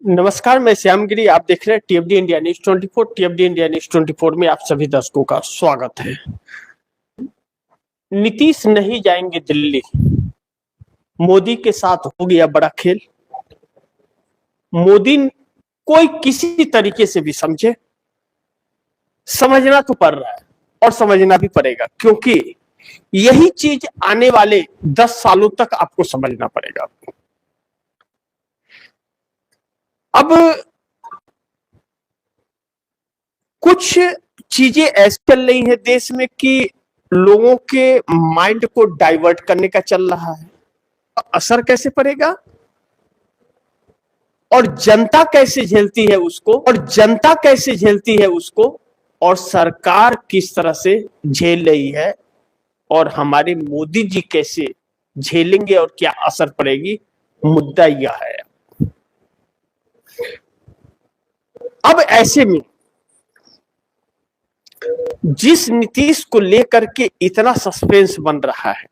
नमस्कार, मैं श्यामगिरी। आप देख रहे हैं टीएफडी इंडिया न्यूज 24। टीएफडी इंडिया न्यूज 24 में आप सभी दर्शकों का स्वागत है। नीतीश नहीं जाएंगे दिल्ली, मोदी के साथ हो गया बड़ा खेल। मोदी कोई किसी तरीके से भी समझे, समझना तो पड़ रहा है और समझना भी पड़ेगा, क्योंकि यही चीज आने वाले 10 सालों तक आपको समझना पड़ेगा। अब कुछ चीजें ऐसी चल रही है देश में कि लोगों के माइंड को डाइवर्ट करने का चल रहा है। असर कैसे पड़ेगा और जनता कैसे झेलती है उसको, और सरकार किस तरह से झेल रही है, और हमारे मोदी जी कैसे झेलेंगे और क्या असर पड़ेगी, मुद्दा यह है। अब ऐसे में जिस नीतीश को लेकर के इतना सस्पेंस बन रहा है,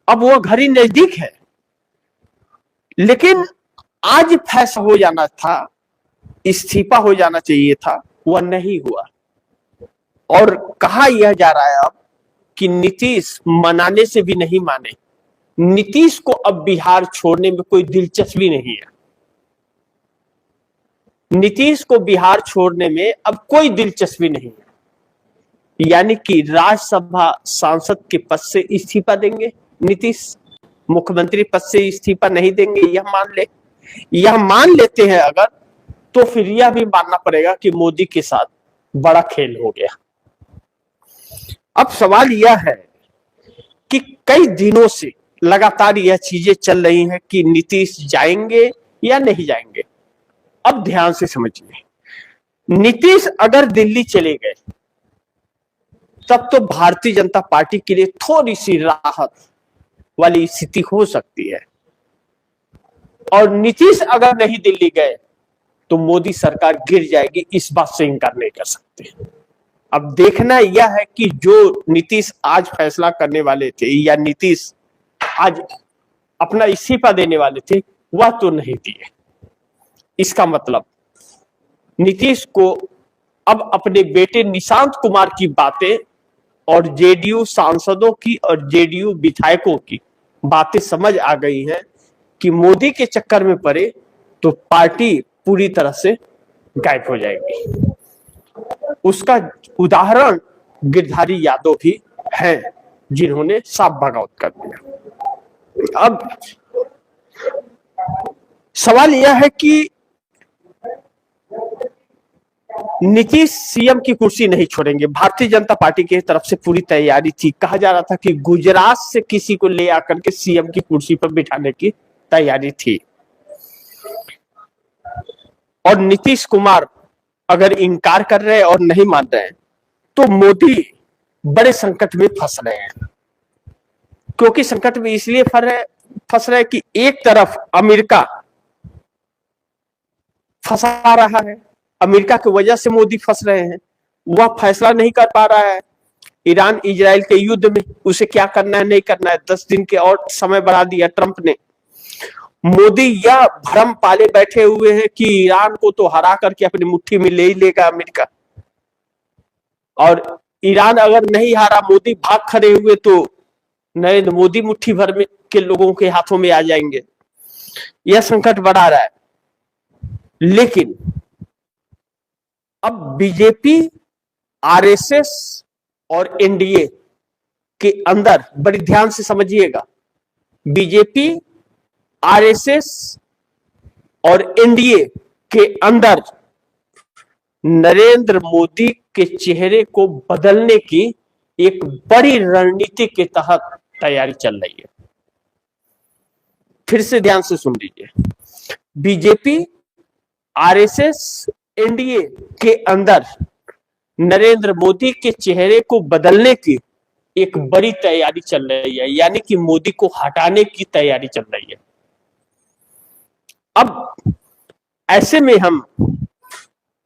अब वो घड़ी नजदीक है, लेकिन आज फैसला हो जाना था, इस्तीफा हो जाना चाहिए था, वह नहीं हुआ। और कहा यह जा रहा है अब कि नीतीश मनाने से भी नहीं माने। नीतीश को अब बिहार छोड़ने में कोई दिलचस्पी नहीं है। नीतीश को बिहार छोड़ने में अब कोई दिलचस्पी नहीं है, यानी कि राज्यसभा सांसद के पद से इस्तीफा देंगे नीतीश, मुख्यमंत्री पद से इस्तीफा नहीं देंगे। यह मान लेते हैं अगर, तो फिर यह भी मानना पड़ेगा कि मोदी के साथ बड़ा खेल हो गया। अब सवाल यह है कि कई दिनों से लगातार यह चीजें चल रही हैं कि नीतीश जाएंगे या नहीं जाएंगे। अब ध्यान से समझिए, नीतीश अगर दिल्ली चले गए तब तो भारतीय जनता पार्टी के लिए थोड़ी सी राहत वाली स्थिति हो सकती है, और नीतीश अगर नहीं दिल्ली गए तो मोदी सरकार गिर जाएगी, इस बात से इनकार नहीं कर सकते। अब देखना यह है कि जो नीतीश आज फैसला करने वाले थे, या नीतीश आज अपना इस्तीफा देने वाले थे, वह तो नहीं दिए। इसका मतलब नीतीश को अब अपने बेटे निशांत कुमार की बातें और जेडीयू सांसदों की और जेडीयू विधायकों की बातें समझ आ गई हैं कि मोदी के चक्कर में पड़े तो पार्टी पूरी तरह से गायब हो जाएगी। उसका उदाहरण गिरधारी यादव भी हैं, जिन्होंने साफ बगावत कर दिया। अब सवाल यह है कि नीतीश सीएम की कुर्सी नहीं छोड़ेंगे। भारतीय जनता पार्टी की तरफ से पूरी तैयारी थी, कहा जा रहा था कि गुजरात से किसी को ले आकर के सीएम की कुर्सी पर बिठाने की तैयारी थी। और नीतीश कुमार अगर इनकार कर रहे हैं और नहीं मान रहे हैं तो मोदी बड़े संकट में फंस रहे हैं। क्योंकि संकट में इसलिए फंस रहे हैं कि एक तरफ अमेरिका फंसा रहा है, अमेरिका की वजह से मोदी फंस रहे हैं, वह फैसला नहीं कर पा रहा है ईरान इजराइल के युद्ध में, उसे क्या करना है नहीं करना है। 10 दिन के और समय बढ़ा दिया ट्रंप ने। मोदी यह भ्रम पाले बैठे हुए हैं कि ईरान को तो हरा करके अपनी मुट्ठी में ले ही लेगा अमेरिका, और ईरान अगर नहीं हारा, मोदी भाग खड़े हुए, तो नरेंद्र मोदी मुट्ठी भर में के लोगों के हाथों में आ जाएंगे। यह संकट बढ़ा रहा है। लेकिन अब बीजेपी, आरएसएस और एनडीए के अंदर, बड़ी ध्यान से समझिएगा, बीजेपी, आरएसएस और एनडीए के अंदर नरेंद्र मोदी के चेहरे को बदलने की एक बड़ी रणनीति के तहत तैयारी चल रही है। फिर से ध्यान से सुन लीजिए, बीजेपी, आरएसएस, एनडीए के अंदर नरेंद्र मोदी के चेहरे को बदलने की एक बड़ी तैयारी चल रही है, यानी कि मोदी को हटाने की तैयारी चल रही है। अब ऐसे में हम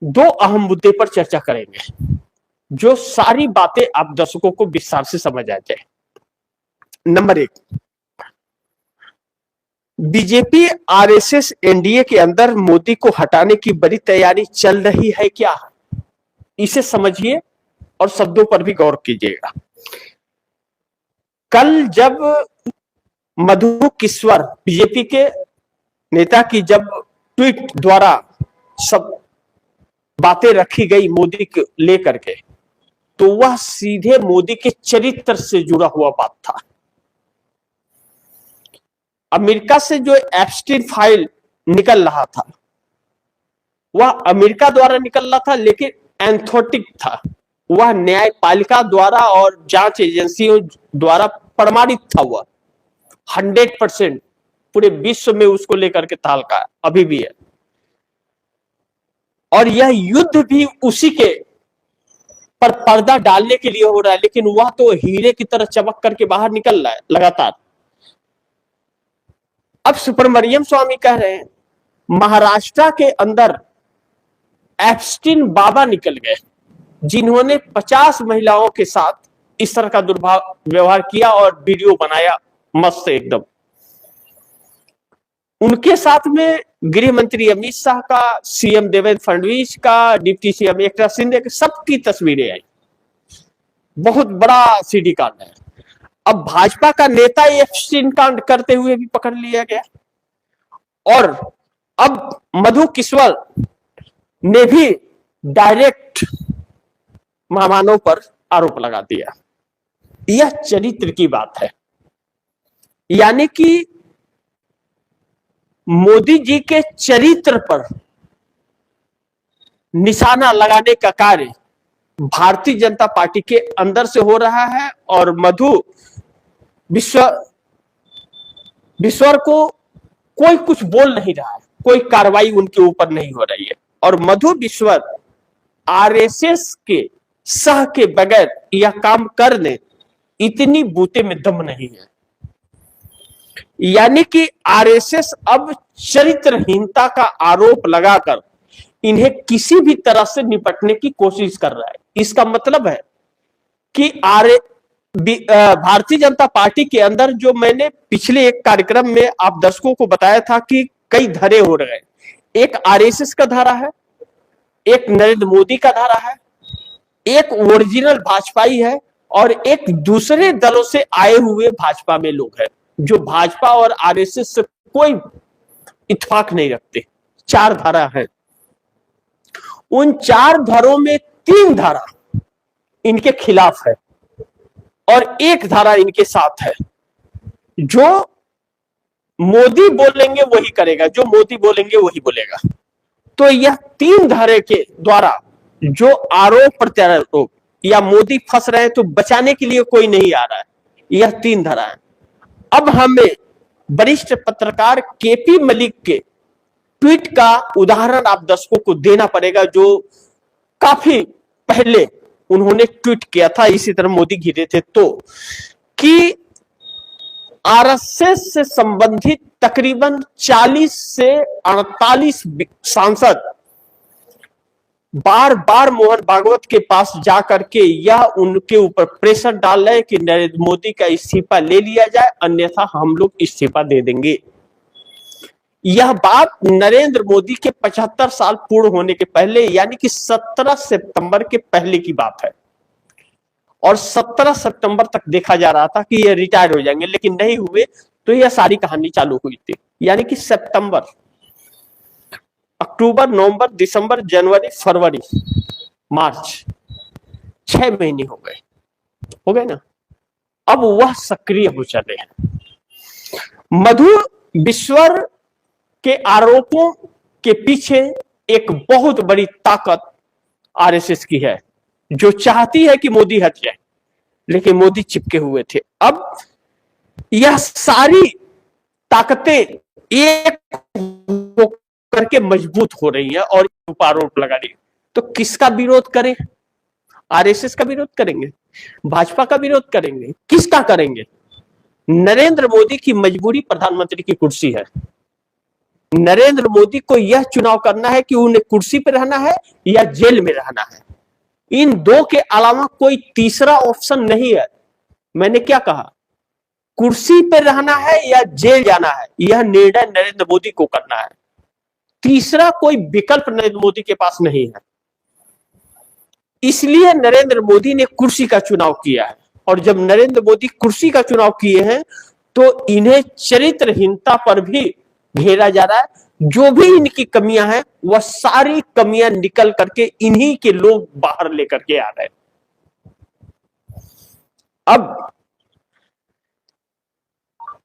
दो अहम मुद्दे पर चर्चा करेंगे, जो सारी बातें आप दर्शकों को विस्तार से समझ आ जाए। नंबर 1, बीजेपी आरएसएस एनडीए के अंदर मोदी को हटाने की बड़ी तैयारी चल रही है क्या? इसे समझिए और शब्दों पर भी गौर कीजिएगा। कल जब मधु किश्वर बीजेपी के नेता की जब ट्वीट द्वारा सब बातें रखी गई मोदी को लेकर के, तो वह सीधे मोदी के चरित्र से जुड़ा हुआ बात था। अमेरिका से जो एप्स्टीन फाइल निकल रहा था वह अमेरिका द्वारा निकल रहा था, लेकिन एंथोटिक था, वह न्यायपालिका द्वारा और जांच एजेंसियों द्वारा प्रमाणित था। वह 100% पूरे विश्व में उसको लेकर के तालका अभी भी है, और यह युद्ध भी उसी के पर पर्दा डालने के लिए हो रहा है, लेकिन वह तो हीरे की तरह चमक करके बाहर निकल रहा है लगातार। अब सुब्रमण्यम स्वामी कह रहे हैं महाराष्ट्र के अंदर एप्स्टीन बाबा निकल गए, जिन्होंने 50 महिलाओं के साथ इस तरह का दुर्व्यवहार किया और वीडियो बनाया मस्त एकदम। उनके साथ में गृह मंत्री अमित शाह का, सीएम देवेंद्र फडणवीस का, डिप्टी सीएम एकनाथ शिंदे के, सबकी तस्वीरें आई। बहुत बड़ा सीडी कांड है। अब भाजपा का नेता एप्स्टीन कांड करते हुए भी पकड़ लिया गया, और अब मधु किश्वर ने भी डायरेक्ट मेहमानों पर आरोप लगा दिया। यह चरित्र की बात है, यानी कि मोदी जी के चरित्र पर निशाना लगाने का कार्य भारतीय जनता पार्टी के अंदर से हो रहा है, और मधु विश्वर को कोई कुछ बोल नहीं रहा है, कोई कार्रवाई उनके ऊपर नहीं हो रही है। और मधु विश्वर आरएसएस के सह के बगैर यह काम कर ले, इतनी बूते में दम नहीं है। यानी कि आरएसएस अब चरित्रहीनता का आरोप लगाकर इन्हें किसी भी तरह से निपटने की कोशिश कर रहा है। इसका मतलब है कि भारतीय जनता पार्टी के अंदर, जो मैंने पिछले एक कार्यक्रम में आप दर्शकों को बताया था कि कई धरे हो रहे हैं, एक आरएसएस का धारा है, एक नरेंद्र मोदी का धारा है, एक ओरिजिनल भाजपाई है, और एक दूसरे दलों से आए हुए भाजपा में लोग हैं जो भाजपा और आरएसएस से कोई इत्तेफाक नहीं रखते। 4 धारा है। उन 4 धारों में 3 धारा इनके खिलाफ है और 1 धारा इनके साथ है। जो मोदी बोलेंगे वही करेगा, जो मोदी बोलेंगे वही बोलेगा। तो यह 3 धारे के द्वारा जो आरोप प्रत्यारोप, या मोदी फंस रहे हैं तो बचाने के लिए कोई नहीं आ रहा है, यह 3 धारा है। अब हमें वरिष्ठ पत्रकार केपी मलिक के ट्वीट का उदाहरण आप दर्शकों को देना पड़ेगा, जो काफी पहले उन्होंने ट्वीट किया था, इसी तरह मोदी घिरे थे तो, कि आरएसएस से संबंधित तकरीबन 40 से 48 सांसद बार बार मोहन भागवत के पास जाकर के यह उनके ऊपर प्रेशर डाल रहे कि नरेंद्र मोदी का इस्तीफा ले लिया जाए, अन्यथा हम लोग इस्तीफा दे देंगे। यह बात नरेंद्र मोदी के 75 साल पूर्ण होने के पहले, यानी कि 17 सितंबर के पहले की बात है, और 17 सितंबर तक देखा जा रहा था कि ये रिटायर हो जाएंगे, लेकिन नहीं हुए, तो यह सारी कहानी चालू हुई थी। यानी कि सितंबर, अक्टूबर, नवंबर, दिसंबर, जनवरी, फरवरी, मार्च, 6 महीने हो गए ना। अब वह सक्रिय हो चले हैं। मधु विश्वर के आरोपों के पीछे एक बहुत बड़ी ताकत आरएसएस की है, जो चाहती है कि मोदी हट जाए, लेकिन मोदी चिपके हुए थे। अब यह सारी ताकतें एक करके मजबूत हो रही है और आरोप लगा रही है। तो किसका विरोध करें? आरएसएस का विरोध करेंगे, भाजपा का विरोध करेंगे, किसका करेंगे? नरेंद्र मोदी की मजबूरी प्रधानमंत्री की कुर्सी है। नरेंद्र मोदी को यह चुनाव करना है कि उन्हें कुर्सी पर रहना है या जेल में रहना है। इन 2 के अलावा कोई तीसरा ऑप्शन नहीं है। मैंने क्या कहा? कुर्सी पर रहना है या जेल जाना है, यह निर्णय नरेंद्र मोदी को करना है। तीसरा कोई विकल्प नरेंद्र मोदी के पास नहीं है। इसलिए नरेंद्र मोदी ने कुर्सी का चुनाव किया है। और जब नरेंद्र मोदी कुर्सी का चुनाव किए हैं तो इन्हें चरित्रहीनता पर भी घेरा जा रहा है। जो भी इनकी कमियां हैं वह सारी कमियां निकल करके इन्हीं के लोग बाहर लेकर के आ रहे हैं। अब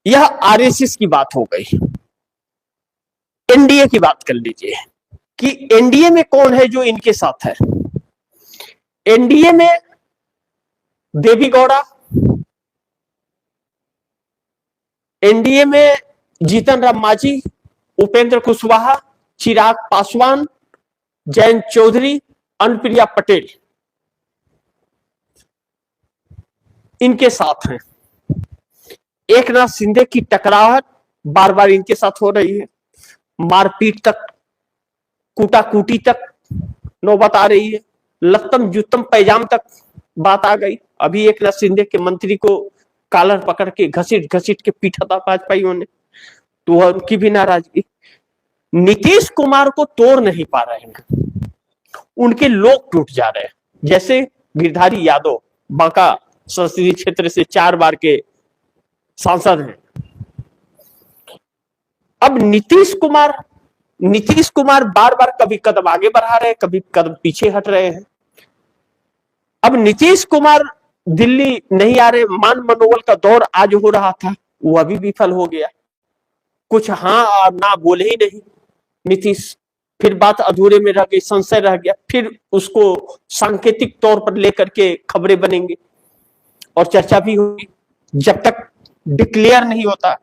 यह आरएसएस की बात हो गई। एनडीए की बात कर लीजिए कि एनडीए में कौन है जो इनके साथ है। एनडीए में देवी गौड़ा, एनडीए में जीतन राम मांझी, उपेंद्र कुशवाहा, चिराग पासवान, जयंत चौधरी, अनुप्रिया पटेल इनके साथ हैं। एकनाथ शिंदे की टकराहट बार बार इनके साथ हो रही है। मारपीट तक, कूटाकूटी तक नौबत आ रही है। लत्तम जुत्तम पैजाम तक बात आ गई। अभी एकनाथ शिंदे के मंत्री को कॉलर पकड़ के घसीट घसीट के पीटा था भाजपाइयों ने, तो वह उनकी भी नाराजगी। नीतीश कुमार को तोड़ नहीं पा रहे हैं, उनके लोग टूट जा रहे हैं। जैसे गिरधारी यादव बांका संसदीय क्षेत्र से 4 बार के सांसद हैं। अब नीतीश कुमार बार बार कभी कदम आगे बढ़ा रहे हैं, कभी कदम पीछे हट रहे हैं। अब नीतीश कुमार दिल्ली नहीं आ रहे। मान मनोबल का दौर आज हो रहा था, वो अभी विफल हो गया। कुछ हाँ और ना बोले ही नहीं नीतीश। फिर बात अधूरे में रह गई, संशय रह गया। फिर उसको सांकेतिक तौर पर लेकर के खबरें बनेंगी और चर्चा भी होगी जब तक डिक्लेयर नहीं होता।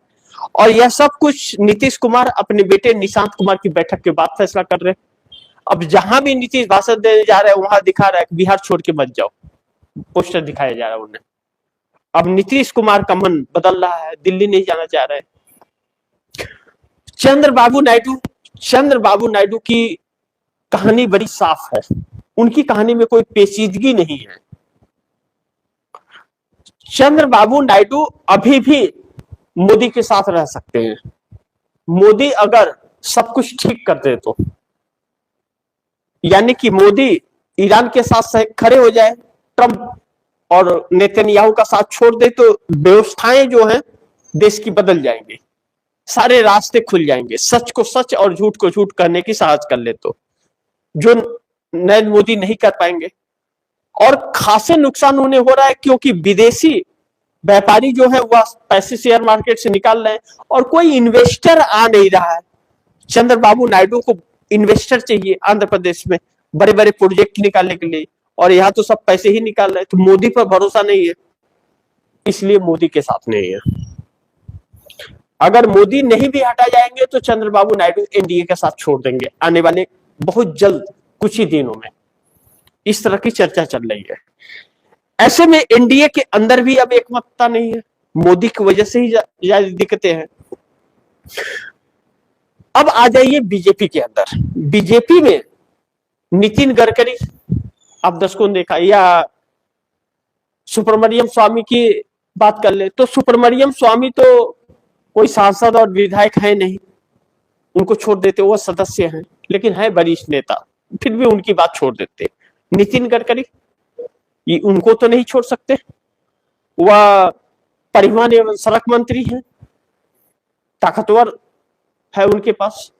और यह सब कुछ नीतीश कुमार अपने बेटे निशांत कुमार की बैठक के बाद फैसला कर रहे हैं। अब जहां भी नीतीश भाषण देने जा रहे हैं वहां दिखा रहा है कि बिहार छोड़ के मत जाओ, पोस्टर दिखाया जा रहा है उन्हें। अब नीतीश कुमार का मन बदल रहा है, दिल्ली नहीं जाना चाह रहे। चंद्रबाबू नायडू की कहानी बड़ी साफ है। उनकी कहानी में कोई पेचीदगी नहीं है। चंद्रबाबू नायडू अभी भी मोदी के साथ रह सकते हैं, मोदी अगर सब कुछ ठीक कर दे तो। यानी कि मोदी ईरान के साथ खड़े हो जाए, ट्रंप और नेतन्याहू का साथ छोड़ दे, तो व्यवस्थाएं जो हैं देश की बदल जाएंगी, सारे रास्ते खुल जाएंगे। सच को सच और झूठ को झूठ कहने की साहस कर ले तो, जो नरेंद्र मोदी नहीं कर पाएंगे। और खासे नुकसान उन्हें हो रहा है क्योंकि विदेशी व्यापारी जो है वह पैसे शेयर मार्केट से निकाल रहे हैं और कोई इन्वेस्टर आ नहीं रहा है। चंद्रबाबू नायडू को इन्वेस्टर चाहिए आंध्र प्रदेश में बड़े बड़े प्रोजेक्ट निकालने के लिए, और यहाँ तो सब पैसे ही निकाल रहे हैं। तो मोदी पर भरोसा नहीं है, इसलिए मोदी के साथ नहीं है। अगर मोदी नहीं भी हटा जाएंगे तो चंद्रबाबू नायडू एनडीए के साथ छोड़ देंगे आने वाले बहुत जल्द कुछ ही दिनों में। इस तरह की चर्चा चल रही है। ऐसे में एनडीए के अंदर भी अब एकमतता नहीं है, मोदी की वजह से ही ज्यादा दिक्कतें हैं। अब आ जाइए बीजेपी के अंदर। बीजेपी में नितिन गडकरी आप दशकों देखा, या सुब्रमण्यम स्वामी की बात कर ले तो सुब्रमण्यम स्वामी तो कोई सांसद और विधायक है नहीं, उनको छोड़ देते, वो सदस्य हैं लेकिन है वरिष्ठ नेता, फिर भी उनकी बात छोड़ देते। नितिन गडकरी उनको तो नहीं छोड़ सकते, वह परिवहन एवं सड़क मंत्री हैं, ताकतवर है उनके पास।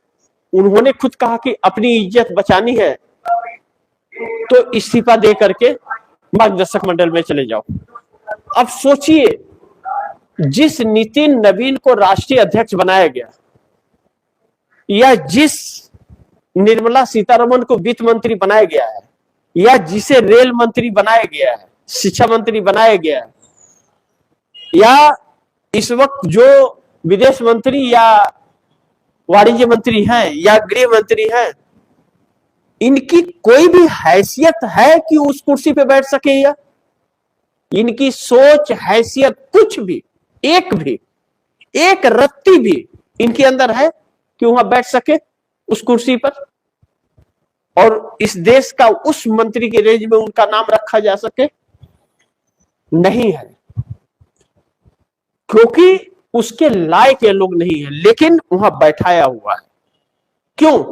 उन्होंने खुद कहा कि अपनी इज्जत बचानी है तो इस्तीफा दे करके मार्गदर्शक मंडल में चले जाओ। अब सोचिए, जिस नितिन नवीन को राष्ट्रीय अध्यक्ष बनाया गया, या जिस निर्मला सीतारमण को वित्त मंत्री बनाया गया है, या जिसे रेल मंत्री बनाया गया है, शिक्षा मंत्री बनाया गया है, या इस वक्त जो विदेश मंत्री या वाणिज्य मंत्री हैं या गृह मंत्री हैं, इनकी कोई भी हैसियत है कि उस कुर्सी पे बैठ सके? या इनकी सोच, हैसियत, कुछ भी, एक रत्ती भी इनके अंदर है कि वहां बैठ सके उस कुर्सी पर, और इस देश का उस मंत्री के रेंज में उनका नाम रखा जा सके? नहीं है। क्योंकि उसके लायक ये लोग नहीं है, लेकिन वहां बैठाया हुआ है। क्यों?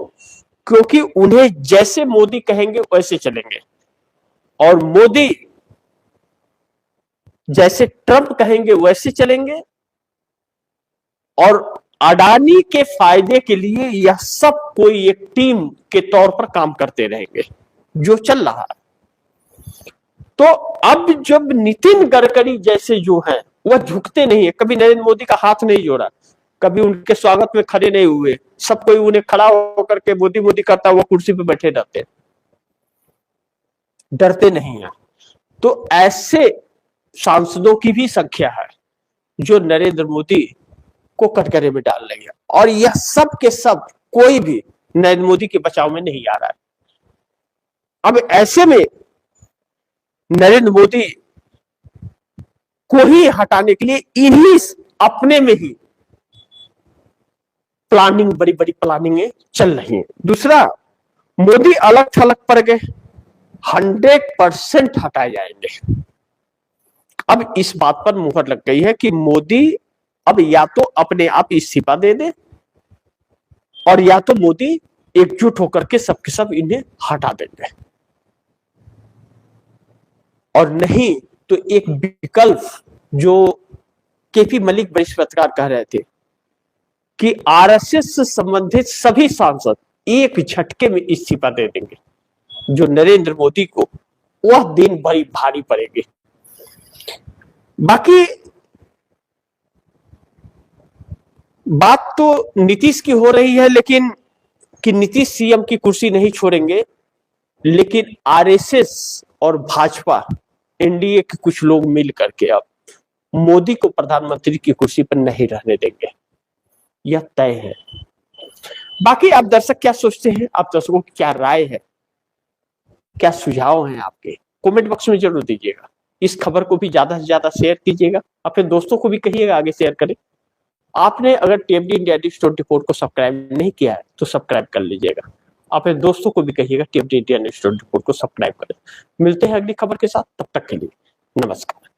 क्योंकि उन्हें जैसे मोदी कहेंगे वैसे चलेंगे, और मोदी जैसे ट्रंप कहेंगे वैसे चलेंगे, और अडानी के फायदे के लिए यह सब कोई एक टीम के तौर पर काम करते रहेंगे, जो चल रहा है। तो अब जब नितिन गडकरी जैसे जो हैं वह झुकते नहीं है, कभी नरेंद्र मोदी का हाथ नहीं जोड़ा, कभी उनके स्वागत में खड़े नहीं हुए, सब कोई उन्हें खड़ा होकर के मोदी मोदी करता हुआ कुर्सी पे बैठे रहते, डरते नहीं है। तो ऐसे सांसदों की भी संख्या है जो नरेंद्र मोदी को कटघरे में डाल रही है, और यह सब के सब कोई भी नरेंद्र मोदी के बचाव में नहीं आ रहा है। अब ऐसे में नरेंद्र मोदी को ही हटाने के लिए इन्हीं अपने में ही प्लानिंग, बड़ी बड़ी प्लानिंगें चल रही हैं। दूसरा, मोदी अलग थलग पड़ गए, 100% हटाए जाएंगे। अब इस बात पर मुहर लग गई है कि मोदी अब या तो अपने आप इस्तीफा दे दे, और या तो मोदी एकजुट होकर के सबके सब इन्हें हटा देंगे, और नहीं तो एक विकल्प जो केपी मलिक वरिष्ठ पत्रकार कह रहे थे कि आरएसएस से संबंधित सभी सांसद एक झटके में इस्तीफा दे देंगे, जो नरेंद्र मोदी को वह दिन बड़ी भारी पड़ेगी। बाकी बात तो नीतीश की हो रही है, लेकिन कि नीतीश सीएम की कुर्सी नहीं छोड़ेंगे, लेकिन आरएसएस और भाजपा एनडीए के कुछ लोग मिल करके अब मोदी को प्रधानमंत्री की कुर्सी पर नहीं रहने देंगे, यह तय है। बाकी आप दर्शक क्या सोचते हैं, आप दर्शकों की क्या राय है, क्या सुझाव हैं आपके, कमेंट बॉक्स में जरूर दीजिएगा। इस खबर को भी ज्यादा से ज्यादा शेयर कीजिएगा, अपने दोस्तों को भी कहिएगा आगे शेयर करें। आपने अगर टीएमडी इंडिया न्यूज़ 24 को सब्सक्राइब नहीं किया है तो सब्सक्राइब कर लीजिएगा। अपने दोस्तों को भी कहिएगा टीएमडी इंडिया न्यूज़ 24 को सब्सक्राइब करें। मिलते हैं अगली खबर के साथ, तब तक के लिए नमस्कार।